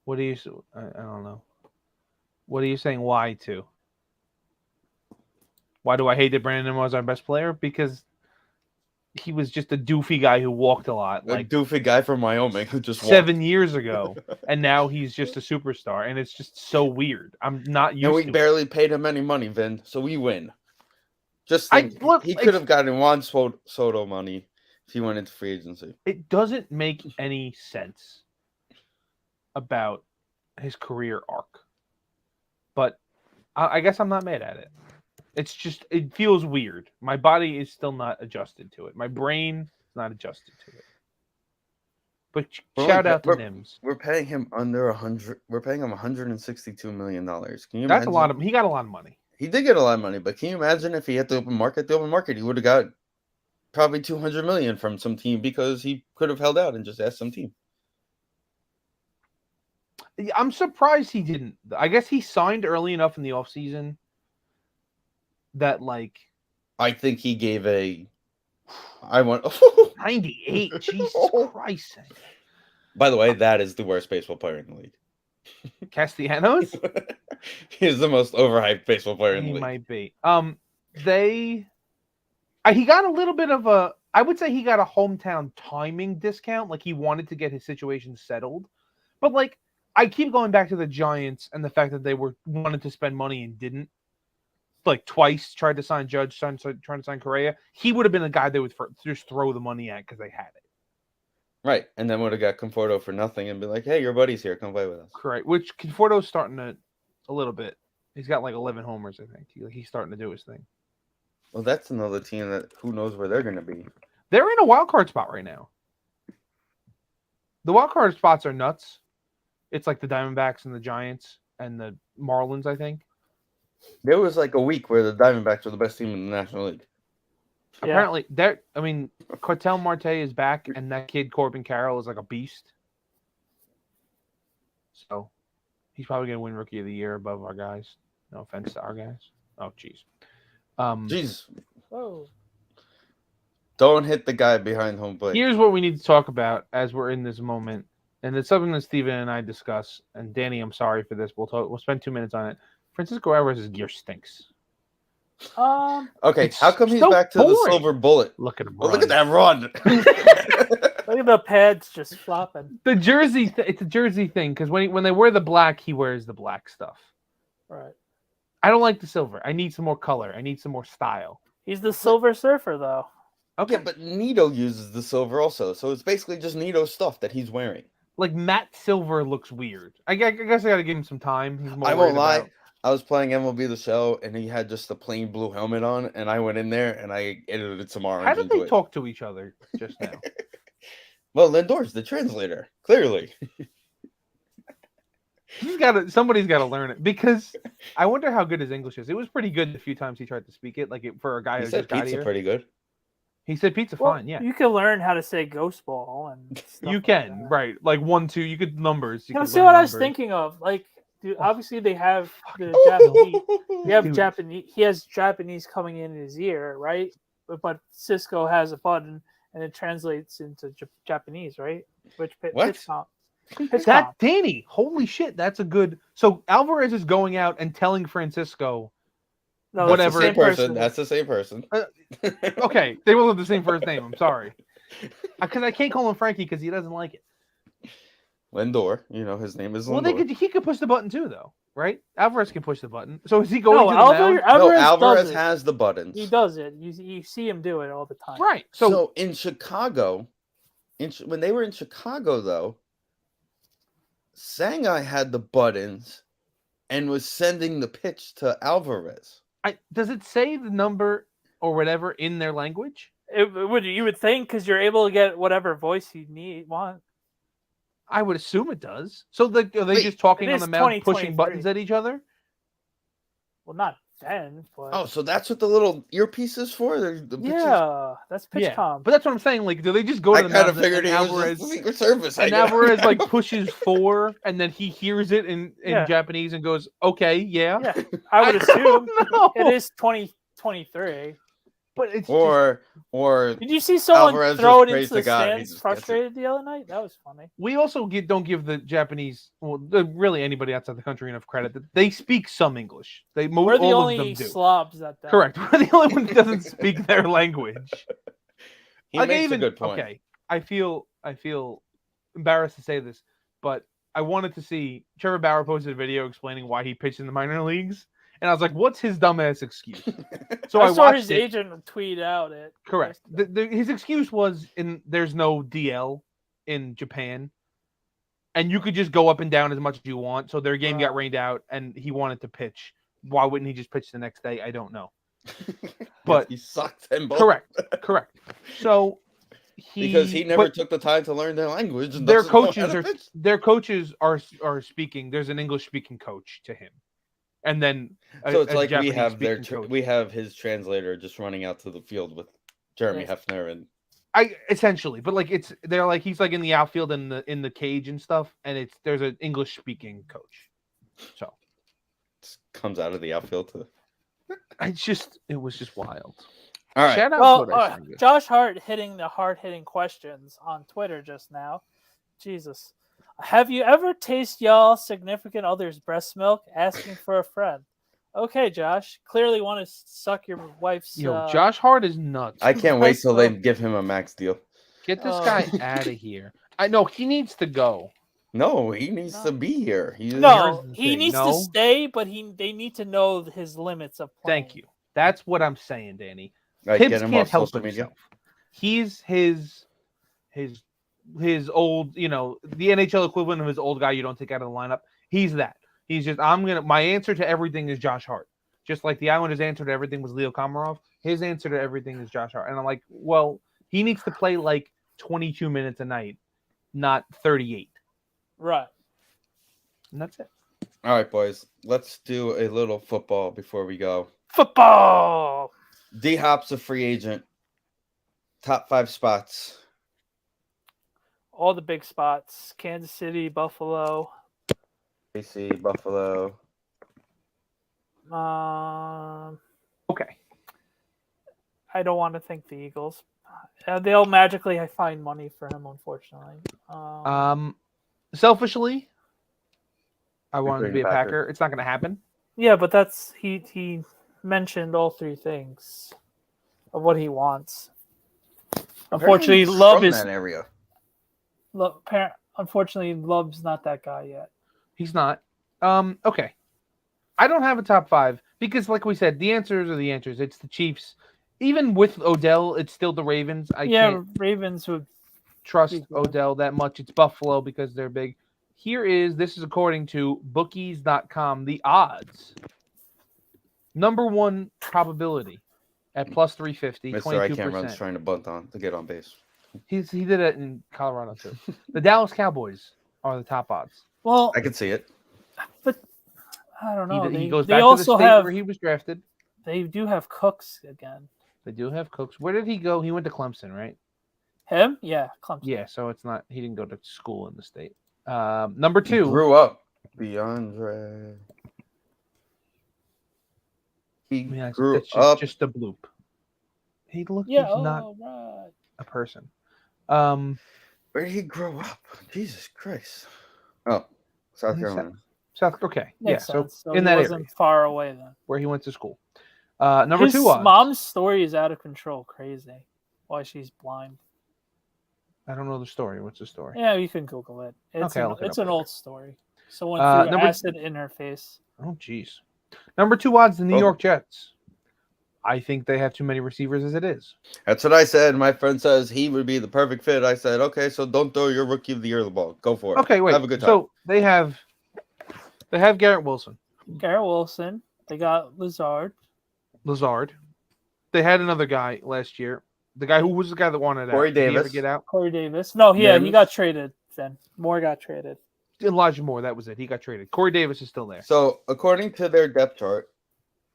What do you? I don't know. What are you saying? Why to? Why do I hate that Brandon was our best player? Because he was just a doofy guy who walked a lot. Like a doofy guy from Wyoming who just 7 years ago, and now he's just a superstar, and it's just so weird. I'm not used to it. And we barely paid him any money, Vin, so we win. Just think, he could have gotten Juan Soto money if he went into free agency. It doesn't make any sense about his career arc, but I guess I'm not mad at it. It's just, it feels weird. My body is still not adjusted to it. My brain is not adjusted to it. But shout out to Nims. We're paying him under 100. We're paying him $162 million. Can you That's a lot of. He got a lot of money. He did get a lot of money, but can you imagine if he had the open market? The open market, he would have got probably $200 million from some team because he could have held out and just asked some team. I'm surprised he didn't. I guess he signed early enough in the offseason that, like, I think he gave I want 98. Jesus Christ. By the way, that is the worst baseball player in the league. Castellanos? He's the most overhyped baseball player in the league. He might be. He got a little bit of I would say he got a hometown timing discount. Like, he wanted to get his situation settled. But, like, I keep going back to the Giants and the fact that they wanted to spend money and didn't. Like, twice tried to sign Judge, trying to sign Correa. He would have been the guy they would just throw the money at because they had it. Right, and then would have got Conforto for nothing and be like, "Hey, your buddy's here, come play with us." Correct. Which Conforto's starting to a little bit. He's got like 11 homers, I think. He's starting to do his thing. Well, that's another team that who knows where they're going to be. They're in a wild card spot right now. The wild card spots are nuts. It's like the Diamondbacks and the Giants and the Marlins, I think. There was like a week where the Diamondbacks were the best team in the National League. Yeah. Apparently, Cortel Marte is back, and that kid Corbin Carroll is like a beast. So he's probably going to win Rookie of the Year above our guys. No offense to our guys. Oh, jeez. Jeez. Whoa. Don't hit the guy behind home plate. Here's what we need to talk about as we're in this moment, and it's something that Steven and I discuss. And Danny, I'm sorry for this. We'll spend 2 minutes on it. Francisco Alvarez's gear stinks. Okay, how come he's back to the silver bullet? Look at him. Look at that run. Look at the pads just flopping. The jersey, it's a jersey thing because when they wear the black, he wears the black stuff. Right. I don't like the silver. I need some more color. I need some more style. He's the Silver Surfer, though. Okay, yeah, but Nito uses the silver also, so it's basically just Nito's stuff that he's wearing. Like, matte silver looks weird. I guess I got to give him some time. I won't lie. I was playing MLB The Show, and he had just a plain blue helmet on, and I went in there, and I edited some orange. How did they talk to each other just now? Well, Lindor's the translator, clearly. Somebody's got to learn it because I wonder how good his English is. It was pretty good the few times he tried to speak it, for a guy He who said just got pizza here. pretty good. He said pizza fine, yeah. You can learn how to say ghost ball and stuff. You can, right? Like 1, 2. You could numbers. You could see what numbers. I was thinking of. Like, dude, obviously they have the Japanese. They have Japanese. He has Japanese coming in his ear, right? But Cisco has a button, and it translates into Japanese, right? Which pitch comp. That Danny, holy shit, that's a good. So Alvarez is going out and telling Francisco. No, whatever. That's the same person. Okay, they will have the same first name. I'm sorry, because I can't call him Frankie because he doesn't like it. Lindor, his name is Lindor. Well, he could push the button too, though, right? Alvarez can push the button. So is he going to the mound? Alvarez has the buttons. He does it. You see him do it all the time. Right. So in Chicago, when they were in Chicago, though, Sangai had the buttons and was sending the pitch to Alvarez. Does it say the number or whatever in their language? You would think because you're able to get whatever voice you want. I would assume it does. So are they just talking on the mound, pushing buttons at each other? Well, not then. But... Oh, so that's what the little earpiece is for? That's pitch comp. But that's what I'm saying. Like, do they just go to the mound? I kind of figured it was Secret Service. And Alvarez pushes 4, and then he hears it in Japanese and goes, "Okay, yeah." Yeah, I would assume it is 2023. But it's or did you see someone Alvarez throw it into the stands frustrated the other night? That was funny. We also don't give the Japanese, really anybody outside the country enough credit that they speak some English. We're the only slobs that don't. Correct. We're the only one that doesn't speak their language. He makes a good point. Okay, I feel embarrassed to say this, but I wanted to see Trevor Bauer posted a video explaining why he pitched in the minor leagues. And I was like, what's his dumbass excuse? So I saw his agent tweet out it. Correct. His excuse was there's no DL in Japan. And you could just go up and down as much as you want. So their game got rained out and he wanted to pitch. Why wouldn't he just pitch the next day? I don't know. But he sucked them both. Correct. So because he never took the time to learn their language. And their coaches are speaking. There's an English speaking coach to him. And then so it's like we have his translator just running out to the field with Jeremy Hefner and essentially, but they're like he's like in the outfield in the cage and stuff, and there's an English speaking coach. So it comes out of the outfield to it was just wild. All right. Shout out Josh Hart hitting the hard-hitting questions on Twitter just now. Jesus. Have you ever tasted y'all significant other's breast milk? Asking for a friend. Okay, Josh. Clearly want to suck your wife's. Josh Hart is nuts. I can't wait till they give him a max deal. Get this guy out of here. I know he needs to go. No, he needs to be here. He needs to stay, but they need to know his limits of playing. Thank you. That's what I'm saying, Danny. Tibbs can't help himself. He's his old, the NHL equivalent of his old guy you don't take out of the lineup. He's that. He's just, my answer to everything is Josh Hart. Just like the Islanders' answer to everything was Leo Komarov, his answer to everything is Josh Hart. And I'm like, well, he needs to play like 22 minutes a night, not 38. Right. And that's it. All right, boys. Let's do a little football before we go. Football! D-Hop's a free agent. Top 5 spots. All the big spots. Kansas City, Buffalo. KC, Buffalo. Okay. I don't want to think the Eagles. They'll magically find money for him, unfortunately. Selfishly, I want him to be a Packer. It's not going to happen. Yeah, but that's he mentioned all 3 things of what he wants. Unfortunately, Love is that area. Unfortunately, Love's not that guy yet. He's not. Okay. I don't have a top 5 because, like we said, the answers are the answers. It's the Chiefs. Even with Odell, it's still the Ravens. Ravens would trust Odell that much. It's Buffalo because they're big. This is according to bookies.com, the odds. Number 1 probability at plus 350. Mr. 22%. I can't run trying to bunt on to get on base. He did it in Colorado too. The Dallas Cowboys are the top odds. Well, I can see it. I don't know. He goes they back to the also state have where he was drafted. They do have Cooks again. They do have Cooks. Where did he go? He went to Clemson, right? Him? Yeah, Clemson. Yeah, so it's not. He didn't go to school in the state. Number 2. He grew up. DeAndre. He grew up. Just a bloop. He's not right. a person. Where did he grow up? Jesus Christ. Oh, South Carolina. Okay. Makes sense. So in he that wasn't area far away then. where he went to school. Number His 2 odds. mom's story is out of control. Crazy. Why she's blind. I don't know the story. What's the story? Yeah, you can Google it. It's an old story. Someone threw acid in her face. Oh, jeez. Number 2 odds, the New York Jets. I think they have too many receivers as it is. That's what I said. My friend says he would be the perfect fit. I said, okay, so don't throw your rookie of the year the ball. Go for it. Okay, wait. Have a good time. So they have Garrett Wilson. They got Lazard. They had another guy last year. The guy who was the guy that wanted out. Corey Davis. Did he ever get out? Corey Davis. No, he got traded then. Moore got traded. Elijah Moore, that was it. He got traded. Corey Davis is still there. So according to their depth chart,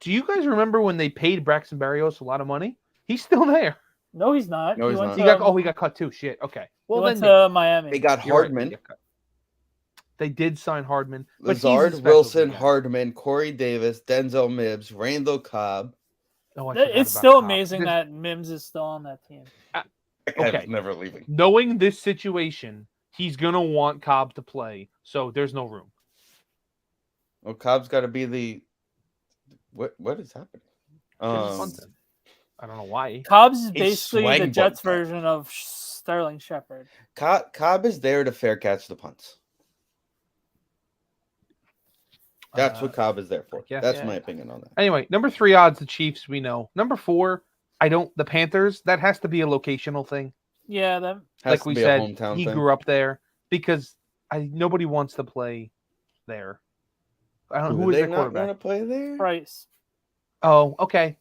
do you guys remember when they paid Braxton Berrios a lot of money? He's still there. No, he's not. No, he's not. He got cut too. Shit. Okay. Well, he went to Miami. They got Hardman. Right, they did sign Hardman. Lazard, Wilson, Hardman, Corey Davis, Denzel Mims, Randall Cobb. Oh, it's still amazing that Mims is still on that team. Okay. Never leaving. Knowing this situation, he's going to want Cobb to play, so there's no room. Well, Cobb's got to be the... What is happening? I don't know why. Cobbs is basically the Jets version of Sterling Shepard. Cobb is there to fair catch the punts. That's what Cobb is there for. That's my opinion on that. Anyway, number 3 odds, the Chiefs, we know. Number 4, the Panthers, that has to be a locational thing. Yeah, that like we said, he grew up there because nobody wants to play there. I don't know who is the quarterback. Want to play there? Bryce. Oh, okay.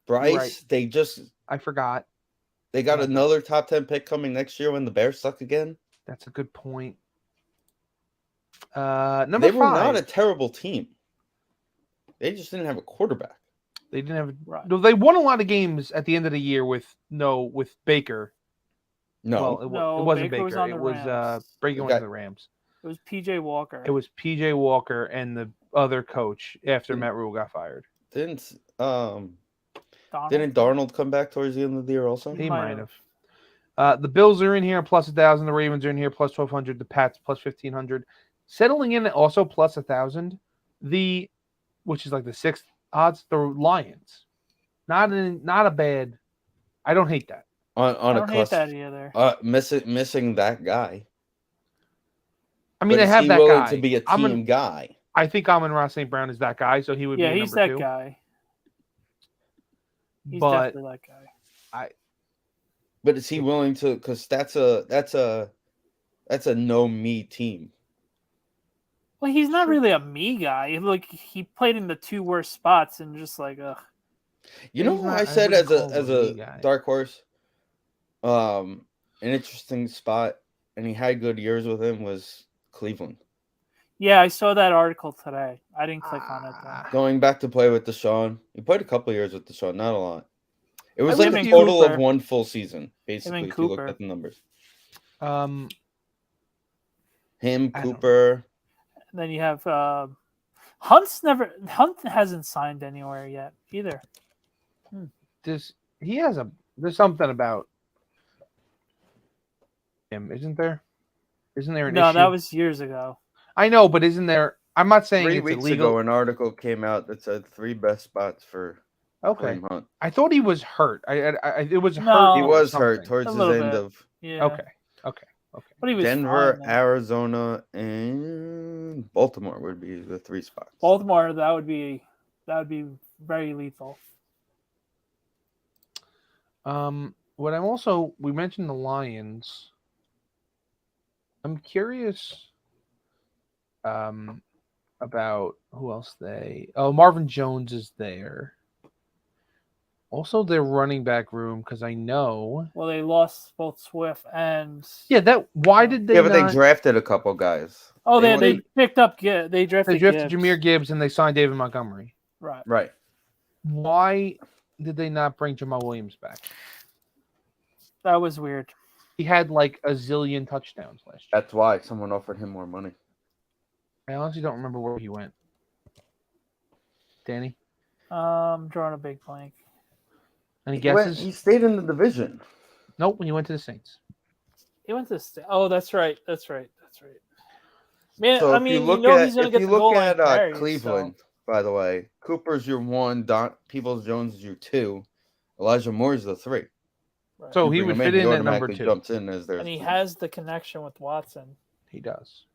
Bryce, right. I forgot. They got another top 10 pick coming next year when the Bears suck again. That's a good point. Number 5. They were not a terrible team. They just didn't have a quarterback. They didn't have. Right. No, they won a lot of games at the end of the year with Baker. No, well, it wasn't Baker. It was Baker went to the Rams. It was PJ Walker. It was PJ Walker and the other coach after Matt Rule got fired. Didn't Darnold come back towards the end of the year also? He might have. The Bills are in here plus 1,000. The Ravens are in here plus 1,200. The Pats plus 1,500. Settling in also plus 1,000. Which is like the 6th odds. The Lions, not a bad. I don't hate that. I don't hate that either. Missing that guy. I mean, they have that guy to be a team guy. I think Amon-Ra St. Brown is that guy, so he would be he's number 2. That guy. He's definitely that guy. But is he willing to? Because that's a no me team. Well, he's not really a me guy. Like he played in the 2 worst spots and just like You know what I said as a dark horse? An interesting spot, and he had good years with him was Cleveland. Yeah, I saw that article today. I didn't click on it though. Going back to play with Deshaun. He played a couple of years with Deshaun, not a lot. It was like a total of 1 full season, basically, if you look at the numbers. Cooper. Then you have Hunt hasn't signed anywhere yet either. There's something about him, isn't there? Isn't there an issue? No, that was years ago. I know, but isn't there? I'm not saying 3 it's weeks illegal. ago, an article came out that said 3 best spots for Kareem Hunt. I thought he was hurt. It was hurt. He was hurt towards the end of. Yeah. Okay. But he was Denver, fine, Arizona, and Baltimore would be the 3 spots. Baltimore, that would be very lethal. We mentioned the Lions. I'm curious about who else Marvin Jones is there. Also, their running back room, because I know. Well, they lost both Swift and. Yeah, why did they? Yeah, but they drafted a couple guys. Oh, they picked up. They drafted Gibbs. Jahmyr Gibbs and they signed David Montgomery. Right. Why did they not bring Jamal Williams back? That was weird. He had like a zillion touchdowns last year. That's why someone offered him more money. I honestly don't remember where he went. Danny? Drawing a big blank. Any guesses? He stayed in the division. Nope, when he went to the Saints. He went to oh, that's right. Man, so I mean, he's going to get the goal line carries, Cleveland, by the way, Cooper's your 1, Peoples-Jones is your 2, Elijah Moore's the 3. Right. So he would fit in at number 2. Jumps in as and he has the connection with Watson. He does.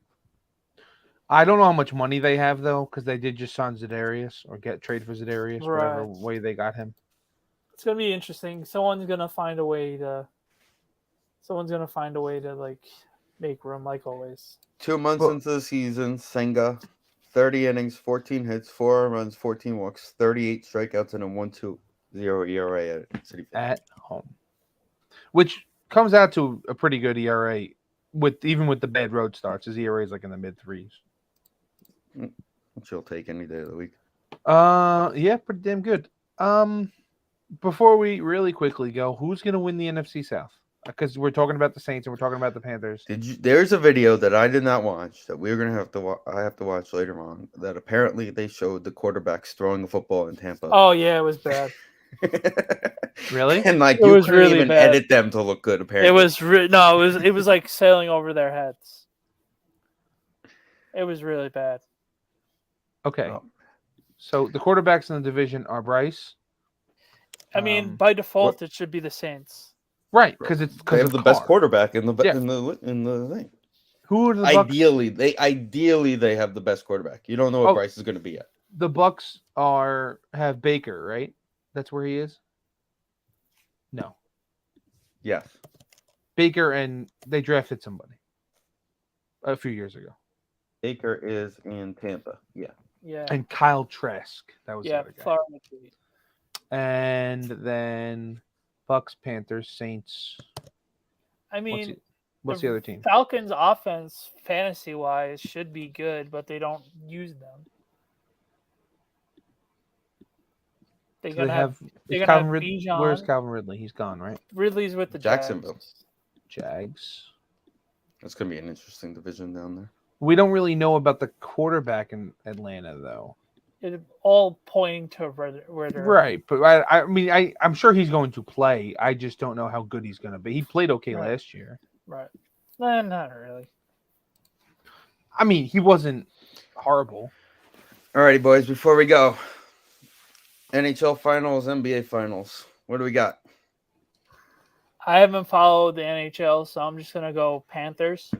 I don't know how much money they have though, because they did just sign Za'Darius or trade for Za'Darius, whatever way they got him. It's gonna be interesting. Someone's gonna find a way to like make room, like always. 2 months into the season, Senga, 30 innings, 14 hits, 4 runs, 14 walks, 38 strikeouts, and a 1.20 ERA at Citi Field. At home, which comes out to a pretty good ERA. Even with the bad road starts, his ERA is like in the mid 3s. Which you'll take any day of the week. Yeah, pretty damn good. Before we really quickly go, who's gonna win the NFC South? Because we're talking about the Saints and we're talking about the Panthers. There's a video that I did not watch that we're gonna have to. I have to watch later on. That apparently they showed the quarterbacks throwing the football in Tampa. Oh yeah, it was bad. Really? And like it you was couldn't really even bad. edit them to look good. Apparently, it was it was like sailing over their heads. It was really bad. Okay. So the quarterbacks in the division are Bryce. I mean, by default, it should be the Saints. Right, because they have the best quarterback in the thing. Who are the Bucks? Ideally they have the best quarterback. You don't know what Bryce is going to be yet. The Bucks have Baker, right? That's where he is. No. Yes. Baker, and they drafted somebody a few years ago. Baker is in Tampa. Yeah. Yeah. And Kyle Trask. That was the other guy. Florida. And then Bucks, Panthers, Saints. I mean, what's the other team? Falcons' offense, fantasy-wise, should be good, but they don't use them. They're gonna have Bijan. Where's Calvin Ridley? He's gone, right? Ridley's with the Jacksonville. Jags. That's gonna be an interesting division down there. We don't really know about the quarterback in Atlanta, though. It's all pointing to where they're right. But I mean, I'm sure he's going to play. I just don't know how good he's going to be. He played okay last year. Right. Not really. I mean, he wasn't horrible. All righty, boys. Before we go, NHL Finals, NBA Finals. What do we got? I haven't followed the NHL, so I'm just gonna go Panthers.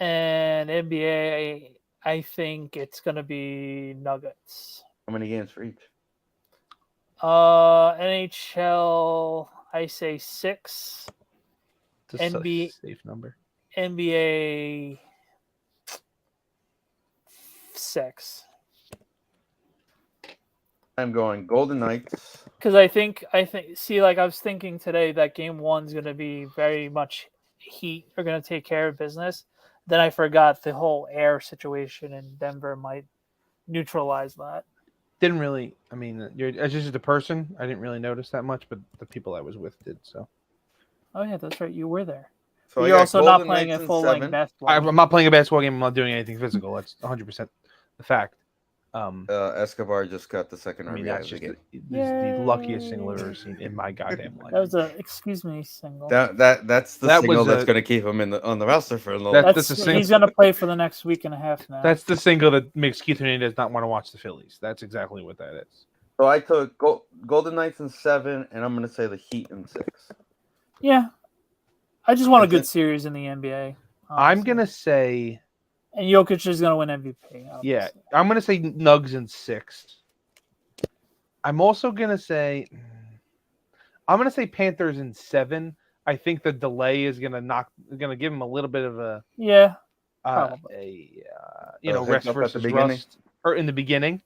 And NBA, I think it's gonna be Nuggets. How many games for each? NHL, I say 6. That's a safe number. NBA 6. I'm going Golden Knights. Because I think see, like I was thinking today that game 1's going to be very much Heat are going to take care of business. Then I forgot the whole air situation in Denver might neutralize that. Didn't really. I mean, as just a person, I didn't really notice that much, but the people I was with did. So. Oh yeah, that's right. You were there. So you're also not playing a full length basketball. I'm not playing a basketball game. I'm not doing anything physical. That's 100% the fact. Escobar just got the second RBI. That's just the luckiest single I've ever seen in my goddamn life. That was a excuse me single. That's the single that's going to keep him on the roster for a little. He's going to play for the next week and a half now. That's the single that makes Keith Hernandez not want to watch the Phillies. That's exactly what that is. So I took Golden Knights in 7, and I'm going to say the Heat in 6. Yeah, I just want a good series in the NBA. Honestly. I'm going to say. And Jokic is going to win MVP. Obviously. Yeah, I'm going to say Nugs in 6. I'm also going to say Panthers in 7. I think the delay is going to give him a little bit of a rest versus rust or in the beginning.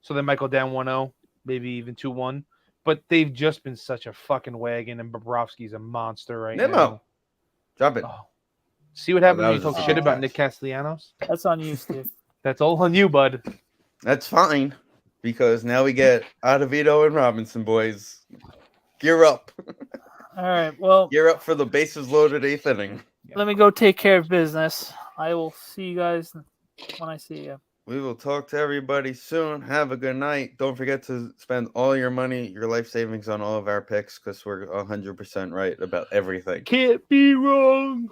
So they might go down 1-0, maybe even 2-1. but they've just been such a fucking wagon, and Bobrovsky's a monster right Nemo. now. Drop it. Oh. See what happened when you was talk a shit about catch. Nick Castellanos? That's on you, Steve. That's all on you, bud. That's fine, because now we get Ottavino and Robinson, boys. Gear up. All right. Well, Gear up for the bases loaded 8th inning. let me go take care of business. I will see you guys when I see you. We will talk to everybody soon. Have a good night. Don't forget to spend all your money, your life savings on all of our picks, because we're 100% right about everything. Can't be wrong.